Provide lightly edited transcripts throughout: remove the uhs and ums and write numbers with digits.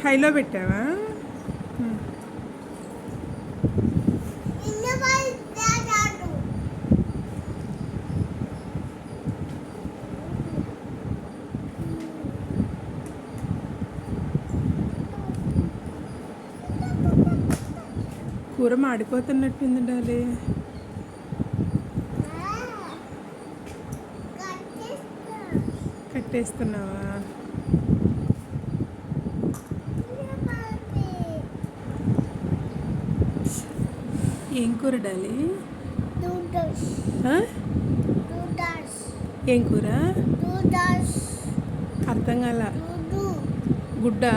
హైలో పెట్టావా? కూర మాడిపోతున్నట్టుంది డాలి. కట్టేస్తున్నావా? ఏం కూర డాలి? ఏం కూర? అర్థం కాల. గుడ్డా?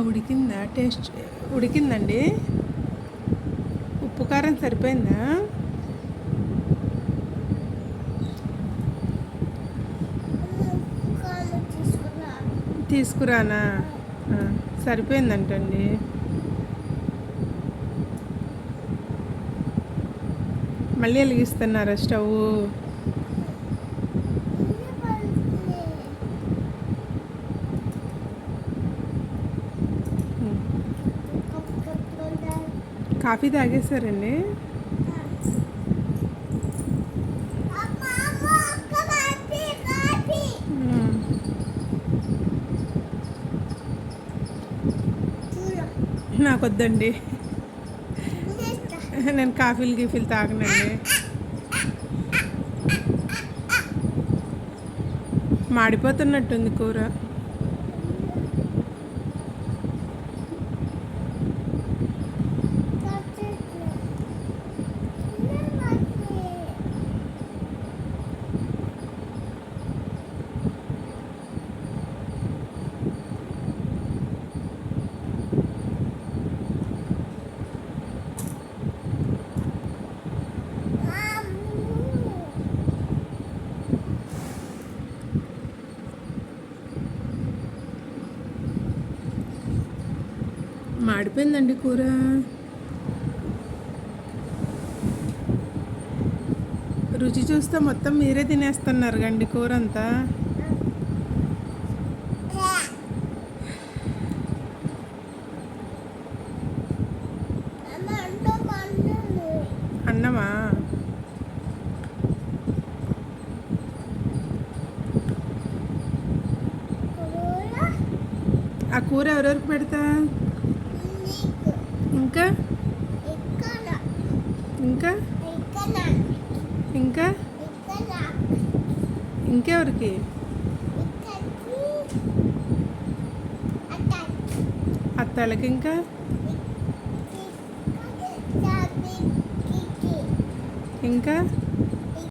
ఉడికిందా? టేస్ట్ ఉడికిందండి. ఉప్పు కారం సరిపోయిందా? తీసుకురానా? సరిపోయిందంటండి. మళ్ళీ వెలిగిస్తున్నారా స్టవ్? కాఫీ తాగేశారండి? నాకు వద్దండి, నేను కాఫీలు తాగనండి. మాడిపోతున్నట్టుంది కూర. మాడిపోయిందండి కూర. రుచి చూస్తే మొత్తం మీరే తినేస్తున్నారు కండి కూర అంతా. అన్నమా? ఆ కూర ఎవరెవరికి పెడతా? ఇంకా ఇంకా ఇంకా ఇంకెవరికి? అత్తాలకి. ఇంకా ఇంకా